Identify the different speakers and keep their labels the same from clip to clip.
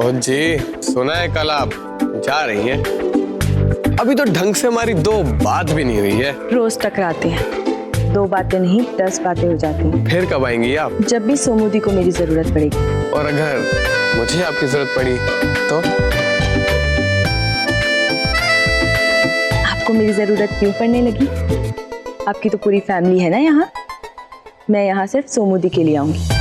Speaker 1: ओ जी, सुना है कल आप जा रही हैं? अभी तो ढंग से हमारी दो बात भी नहीं हुई है।
Speaker 2: रोज टकराते हैं, 2 बातें नहीं 10 बातें हो जाती हैं।
Speaker 1: फिर कब आएंगी आप?
Speaker 2: जब भी सोमूदी को मेरी जरूरत पड़ेगी।
Speaker 1: और अगर मुझे आपकी जरूरत पड़ी तो?
Speaker 2: आपको मेरी जरूरत क्यों पड़ने लगी? आपकी तो पूरी फैमिली है ना यहाँ। मैं यहाँ सिर्फ सोमूदी के लिए आऊंगी।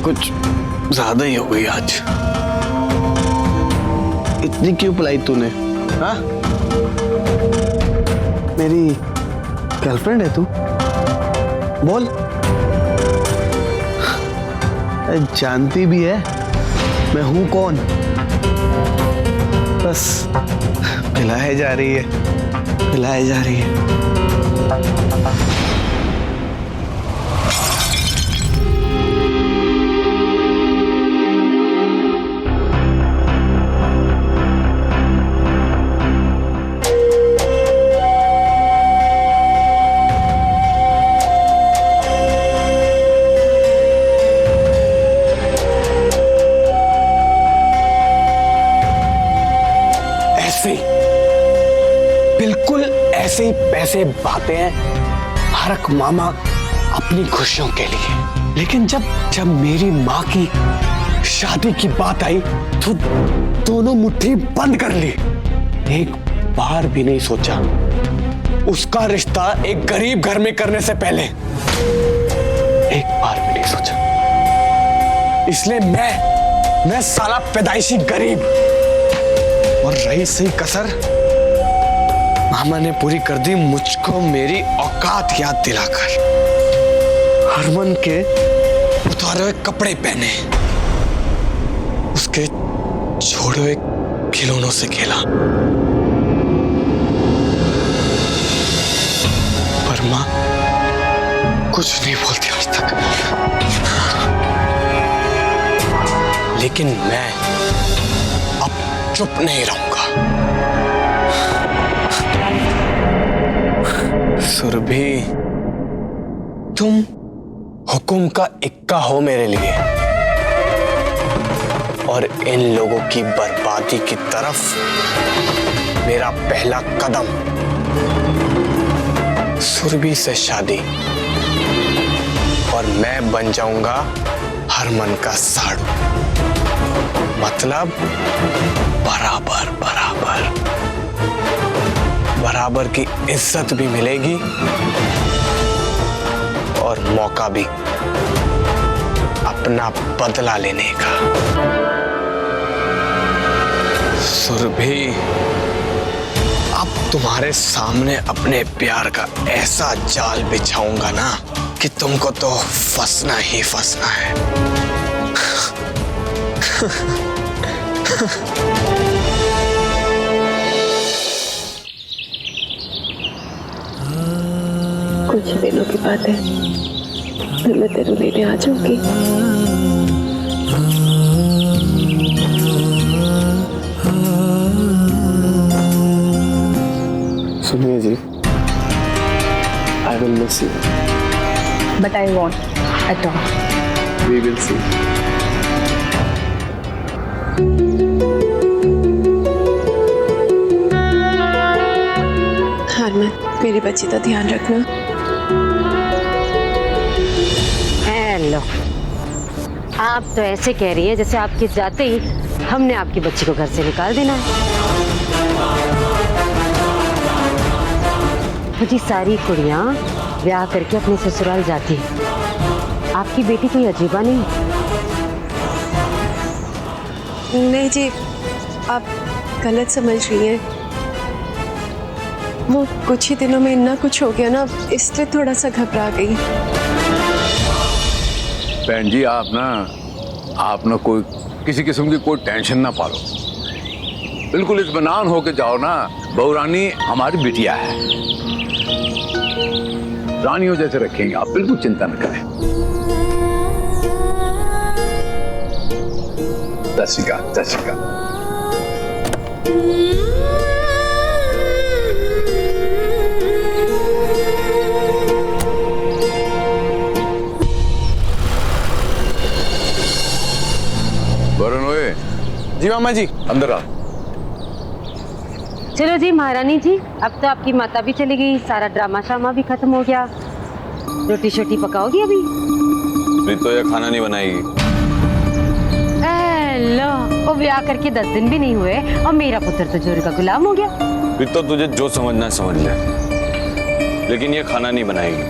Speaker 1: कुछ ज्यादा ही हो गई आज। इतनी क्यों पिलाई तूने? हाँ, मेरी गर्लफ्रेंड है तू? बोल। जानती भी है मैं हूं कौन। बस पिलाए जा रही है, पिलाए जा रही है। बिल्कुल ऐसे ही पैसे बातें हैं हर एक मामा अपनी खुशियों के लिए। लेकिन जब मेरी माँ की शादी की बात आई तो दोनों मुट्ठी बंद कर ली। एक बार भी नहीं सोचा उसका रिश्ता एक गरीब घर में करने से पहले। एक बार भी नहीं सोचा। इसलिए मैं साला पैदाइशी गरीब। और रही सही कसर, मामा ने पूरी कर दी मुझको मेरी औकात याद दिलाकर। हरमन के उतारे हुए कपड़े पहने, उसके छोड़े हुए खिलौनों से खेला। पर माँ कुछ नहीं बोलती आज तक। लेकिन मैं अब चुप नहीं रहूंगा। सुरभि, तुम हुक्म का इक्का हो मेरे लिए, और इन लोगों की बर्बादी की तरफ मेरा पहला कदम। सुरभि से शादी और मैं बन जाऊंगा हरमन का साड़ू। मतलब बराबर बराबर बराबर की इज्जत भी मिलेगी और मौका भी अपना बदला लेने का। सुरभि, अब तुम्हारे सामने अपने प्यार का ऐसा जाल बिछाऊंगा ना कि तुमको तो फंसना ही फंसना है।
Speaker 3: कुछ दिनों की बात है, फिर मैं तेरे लेने आ जाऊंगी।
Speaker 1: सुनिए जी, I will miss you.
Speaker 2: But I won't at all.
Speaker 1: We will see.
Speaker 3: Harman, मेरी बच्ची का ध्यान रखना।
Speaker 4: हेलो, आप तो ऐसे कह रही है जैसे आपके जाते ही हमने आपकी बच्ची को घर से निकाल देना है। मुझे सारी कुड़ियां ब्याह करके अपने ससुराल जाती है, आपकी बेटी कोई अजीबा नहीं।
Speaker 3: नहीं जी, आप गलत समझ रही हैं। वो कुछ ही दिनों में इतना कुछ हो गया ना, इसलिए थोड़ा सा घबरा गई।
Speaker 5: बहन जी आप ना कोई किसी किस्म की कोई टेंशन ना पालो, बिल्कुल इत्मीनान होके जाओ ना। बहू रानी हमारी बिटिया है, रानियों जैसे रखेंगे, आप बिल्कुल चिंता न करें। सत श्री अकाल। वरुण ओए,
Speaker 1: जी मामा जी।
Speaker 5: अंदर आ।
Speaker 4: चलो जी महारानी जी, अब तो आपकी माता भी चली गई, सारा ड्रामा शामा भी खत्म हो गया। रोटी शोटी पकाओगी अभी?
Speaker 6: तो ये खाना नहीं बनाएगी।
Speaker 4: लो, वो ब्याह करके 10 दिन भी नहीं हुए और मेरा पुत्र तो जोर का गुलाम हो गया।
Speaker 6: फिर तो तुझे जो समझना है समझ ले, लेकिन ये खाना नहीं बनाएगी।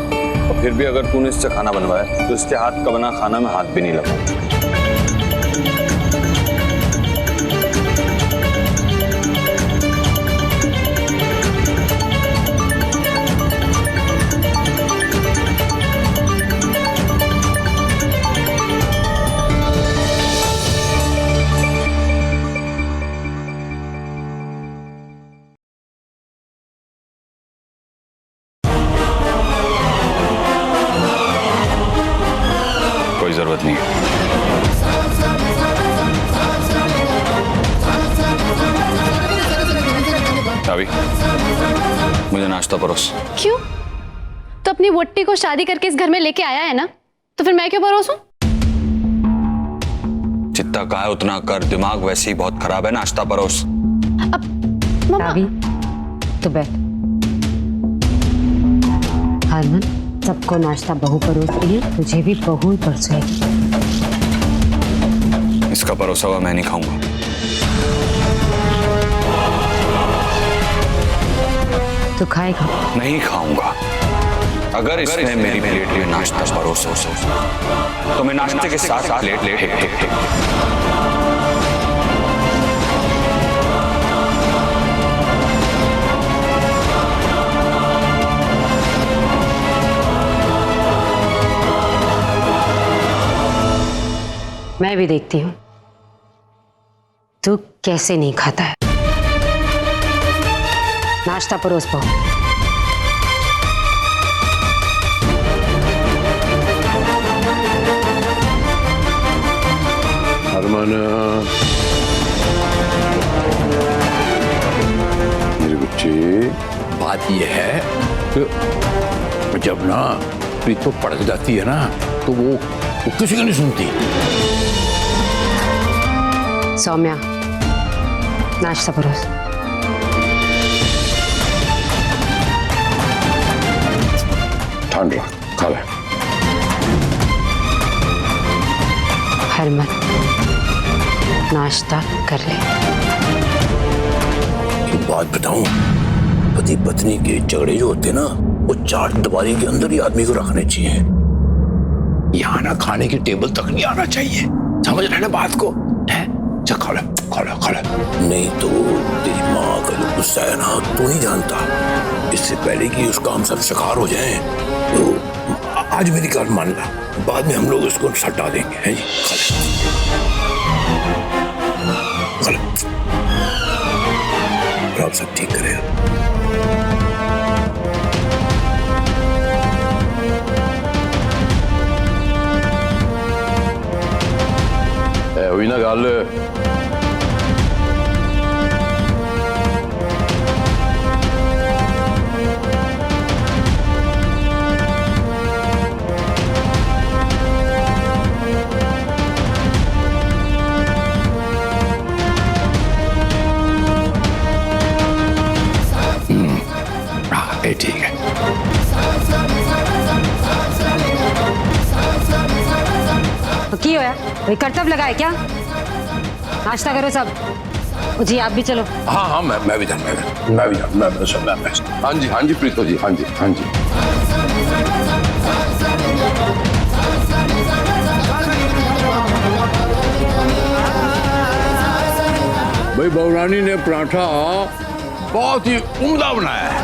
Speaker 6: और फिर भी अगर तूने इससे खाना बनवाया तो इसके हाथ का बना खाना में हाथ भी नहीं लगाऊंगा। कोई जरूरत नहीं है। चाबी, मुझे नाश्ता परोस।
Speaker 7: क्यों? तो अपनी वोट्टी को शादी करके इस घर में लेके आया है ना, तो फिर मैं क्यों परोसूं?
Speaker 6: जितना कहा है उतना कर, दिमाग वैसे ही बहुत खराब है। नाश्ता परोस।
Speaker 7: अब मम्मा,
Speaker 4: अभी तो बैठ। हरमन, सबको नाश्ता बहू परोस रही है, तुझे भी बहू परोसेगी।
Speaker 6: इसका परोसा हुआ मैं नहीं खाऊंगा।
Speaker 4: तो खाएगा?
Speaker 6: नहीं खाऊंगा। अगर इसने मेरी प्लेट में नाश्ता परोसा तो मैं नाश्ते के साथ प्लेट ले।
Speaker 4: मैं भी देखती हूँ तू कैसे नहीं खाता है। नाश्ता परोस पाओ।
Speaker 5: हरमन, मेरे बच्चे, बात यह है कि जब ना प्रीतो पड़क जाती है ना तो वो किसी का नहीं सुनती।
Speaker 4: सौम्या, नाश्ता परोस।
Speaker 5: ठंड खा ले।
Speaker 4: हरमन, नाश्ता कर ले।
Speaker 5: एक बात बताऊं, पति पत्नी के झगड़े जो होते हैं ना, वो चार दीवारी के अंदर ही आदमी को रखने चाहिए। यहाँ ना खाने की टेबल तक नहीं आना चाहिए। समझ रहे ना बात को? है? चल खा ले, खा ले, खा ले। नहीं तो तेरी माँ का जो गुस्सा है ना, तू नहीं जानता। इससे पहले कि उसका हम सब शिकार हो जाएं, तो आज मेरी बात मान ला, बाद में हम लोग इसको सटा देंगे। है जी? खा ले, खा ले। आप सब ठीक करेगा। हुई ना गल। ठीक है।
Speaker 4: तो की होया? कोई कर्तव्य लगाए क्या? नाश्ता करो सब। जी आप भी चलो।
Speaker 5: हाँ हाँ, मैं भी जाऊँ। हाँ जी प्रीतो जी, हाँ जी। भाई बहू रानी ने पराठा बहुत ही उम्दा बनाया है।